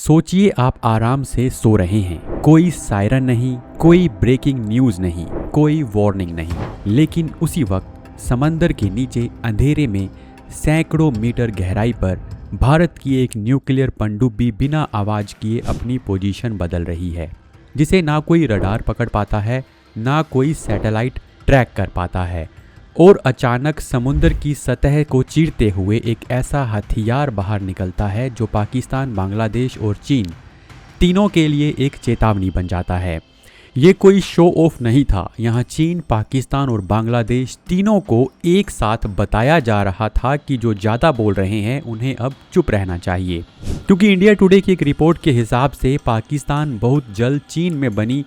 सोचिए आप आराम से सो रहे हैं, कोई सायरन नहीं, कोई ब्रेकिंग न्यूज नहीं, कोई वार्निंग नहीं, लेकिन उसी वक्त समंदर के नीचे अंधेरे में सैकड़ों मीटर गहराई पर भारत की एक न्यूक्लियर पनडुब्बी बिना आवाज किए अपनी पोजीशन बदल रही है, जिसे ना कोई रडार पकड़ पाता है, ना कोई सैटेलाइट ट्रैक कर पाता है। और अचानक समुद्र की सतह को चीरते हुए एक ऐसा हथियार बाहर निकलता है जो पाकिस्तान, बांग्लादेश और चीन तीनों के लिए एक चेतावनी बन जाता है। ये कोई शो ऑफ नहीं था, यहाँ चीन, पाकिस्तान और बांग्लादेश तीनों को एक साथ बताया जा रहा था कि जो ज़्यादा बोल रहे हैं उन्हें अब चुप रहना चाहिए, क्योंकि इंडिया टुडे की एक रिपोर्ट के हिसाब से पाकिस्तान बहुत जल्द चीन में बनी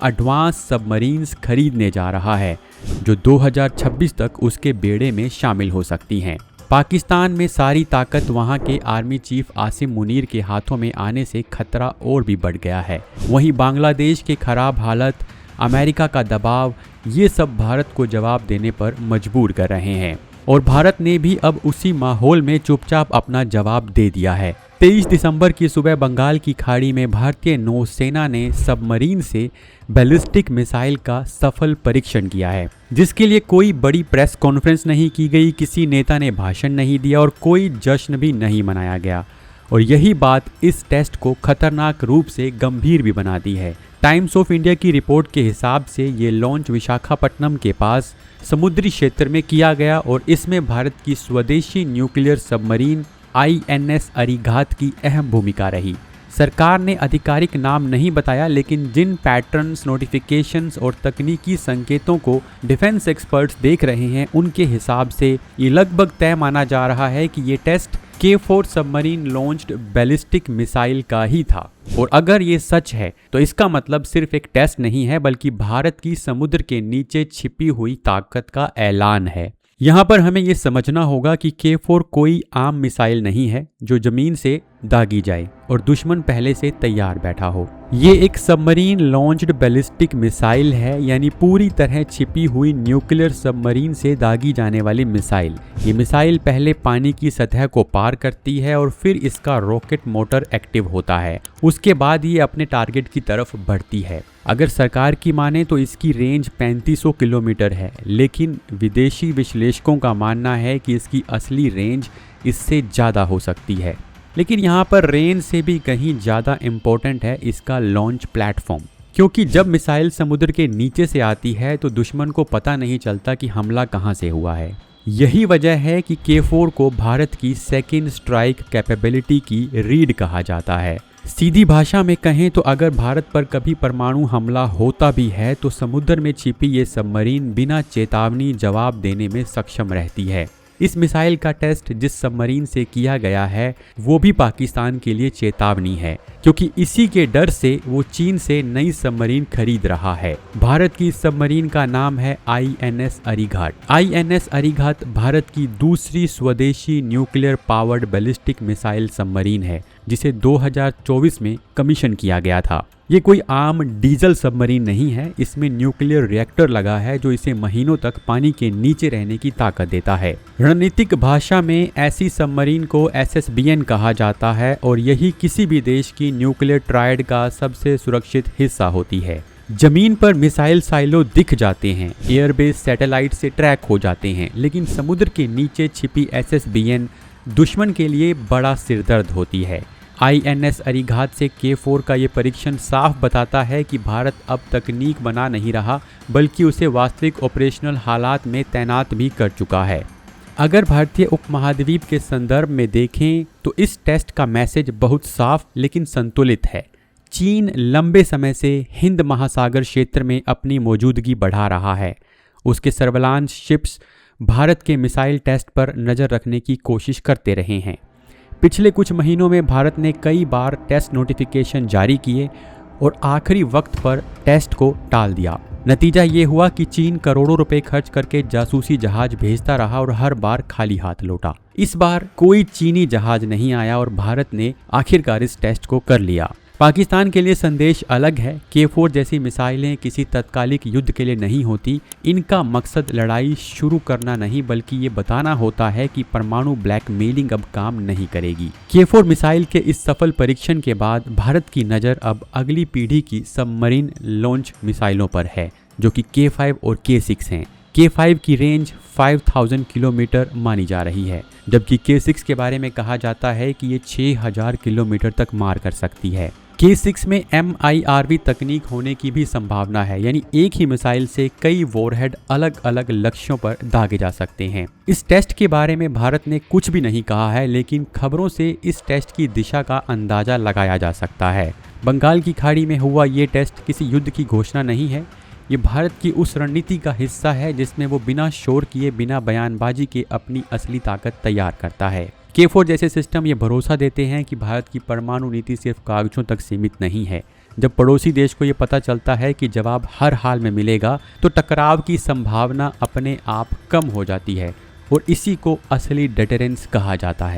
एडवांस सबमरीन्स खरीदने जा रहा है, जो 2026 तक उसके बेड़े में शामिल हो सकती हैं। पाकिस्तान में सारी ताकत वहां के आर्मी चीफ आसिम मुनीर के हाथों में आने से खतरा और भी बढ़ गया है। वहीं बांग्लादेश के खराब हालत, अमेरिका का दबाव, ये सब भारत को जवाब देने पर मजबूर कर रहे हैं और भारत ने भी अब उसी माहौल में चुपचाप अपना जवाब दे दिया है। 23 दिसंबर की सुबह बंगाल की खाड़ी में भारतीय नौसेना ने सबमरीन से बैलिस्टिक मिसाइल का सफल परीक्षण किया है, जिसके लिए कोई बड़ी प्रेस कॉन्फ्रेंस नहीं की गई, किसी नेता ने भाषण नहीं दिया और कोई जश्न भी नहीं मनाया गया। और यही बात इस टेस्ट को खतरनाक रूप से गंभीर भी बनाती है। टाइम्स ऑफ इंडिया की रिपोर्ट के हिसाब से ये लॉन्च विशाखापट्टनम के पास समुद्री क्षेत्र में किया गया और इसमें भारत की स्वदेशी न्यूक्लियर सबमरीन INS अरिघात की अहम भूमिका रही। सरकार ने आधिकारिक नाम नहीं बताया, लेकिन जिन पैटर्न्स, नोटिफिकेशंस और तकनीकी संकेतों को डिफेंस एक्सपर्ट्स देख रहे हैं, उनके हिसाब से ये लगभग तय माना जा रहा है कि ये test K4 submarine launched ballistic missile का ही था। और अगर ये सच है तो इसका मतलब सिर्फ एक टेस्ट नहीं है, बल्कि भारत की समुद्र के नीचे छिपी हुई ताकत का ऐलान है। यहाँ पर हमें ये समझना होगा कि K4 कोई आम मिसाइल नहीं है जो जमीन से दागी जाए और दुश्मन पहले से तैयार बैठा हो। ये एक सबमरीन लॉन्च्ड बैलिस्टिक मिसाइल है, यानी पूरी तरह छिपी हुई न्यूक्लियर सबमरीन से दागी जाने वाली मिसाइल। ये मिसाइल पहले पानी की सतह को पार करती है और फिर इसका रॉकेट मोटर एक्टिव होता है। उसके बाद ये अपने टारगेट की तरफ बढ़ती है। अगर सरकार की माने तो इसकी रेंज 3500 किलोमीटर है, लेकिन विदेशी विश्लेषकों का मानना है कि इसकी असली रेंज इससे ज़्यादा हो सकती है। लेकिन यहाँ पर रेंज से भी कहीं ज़्यादा इम्पोर्टेंट है इसका लॉन्च प्लेटफॉर्म, क्योंकि जब मिसाइल समुद्र के नीचे से आती है तो दुश्मन को पता नहीं चलता कि हमला कहाँ से हुआ है। यही वजह है कि K4 को भारत की सेकेंड स्ट्राइक कैपेबिलिटी की रीढ़ कहा जाता है। सीधी भाषा में कहें तो अगर भारत पर कभी परमाणु हमला होता भी है तो समुद्र में छिपी ये सबमरीन बिना चेतावनी जवाब देने में सक्षम रहती है। इस मिसाइल का टेस्ट जिस सबमरीन से किया गया है वो भी पाकिस्तान के लिए चेतावनी है, क्योंकि इसी के डर से वो चीन से नई सबमरीन खरीद रहा है। भारत की सबमरीन का नाम है INS अरिघात। INS अरिघात भारत की दूसरी स्वदेशी nuclear powered ballistic missile submarine है, जिसे 2024 में कमीशन किया गया था। ये कोई आम डीजल सबमरीन नहीं है, इसमें न्यूक्लियर रिएक्टर लगा है जो इसे महीनों तक पानी के नीचे रहने की ताकत देता है। रणनीतिक भाषा में ऐसी सबमरीन को SSBN कहा जाता है और यही किसी भी देश की न्यूक्लियर ट्रायड का सबसे सुरक्षित हिस्सा होती है। जमीन पर मिसाइल साइलो दिख जाते हैं, एयरबेस सैटेलाइट से ट्रैक हो जाते हैं, लेकिन समुद्र के नीचे छिपी SSBN दुश्मन के लिए बड़ा सिरदर्द होती है। INS अरिघात से K4 का ये परीक्षण साफ बताता है कि भारत अब तकनीक बना नहीं रहा, बल्कि उसे वास्तविक ऑपरेशनल हालात में तैनात भी कर चुका है। अगर भारतीय उपमहाद्वीप के संदर्भ में देखें तो इस टेस्ट का मैसेज बहुत साफ लेकिन संतुलित है। चीन लंबे समय से हिंद महासागर क्षेत्र में अपनी मौजूदगी बढ़ा रहा है। उसके सर्वेलांस शिप्स भारत के मिसाइल टेस्ट पर नज़र रखने की कोशिश करते रहे हैं। पिछले कुछ महीनों में भारत ने कई बार टेस्ट नोटिफिकेशन जारी किए और आखिरी वक्त पर टेस्ट को टाल दिया। नतीजा ये हुआ कि चीन करोड़ों रुपए खर्च करके जासूसी जहाज भेजता रहा और हर बार खाली हाथ लौटा। इस बार कोई चीनी जहाज नहीं आया और भारत ने आखिरकार इस टेस्ट को कर लिया। पाकिस्तान के लिए संदेश अलग है। K4 जैसी मिसाइलें किसी तत्कालिक युद्ध के लिए नहीं होती। इनका मकसद लड़ाई शुरू करना नहीं बल्कि ये बताना होता है कि परमाणु ब्लैकमेलिंग अब काम नहीं करेगी। K4 मिसाइल के इस सफल परीक्षण के बाद भारत की नज़र अब अगली पीढ़ी की सबमरीन लॉन्च मिसाइलों पर है, जो कि K5 और K6 हैं। K5 की रेंज 5000 किलोमीटर मानी जा रही है, जबकि K6 के बारे में कहा जाता है कि ये 6000 किलोमीटर तक मार कर सकती है। K6 में MIRV तकनीक होने की भी संभावना है, यानी एक ही मिसाइल से कई वॉरहेड अलग अलग लक्ष्यों पर दागे जा सकते हैं। इस टेस्ट के बारे में भारत ने कुछ भी नहीं कहा है, लेकिन खबरों से इस टेस्ट की दिशा का अंदाजा लगाया जा सकता है। बंगाल की खाड़ी में हुआ ये टेस्ट किसी युद्ध की घोषणा नहीं है। ये भारत की उस रणनीति का हिस्सा है जिसमें वो बिना शोर किए, बिना बयानबाजी के अपनी असली ताकत तैयार करता है। K4 जैसे सिस्टम ये भरोसा देते हैं कि भारत की परमाणु नीति सिर्फ कागजों तक सीमित नहीं है। जब पड़ोसी देश को ये पता चलता है कि जवाब हर हाल में मिलेगा, तो टकराव की संभावना अपने आप कम हो जाती है और इसी को असली डेटरेंस कहा जाता है।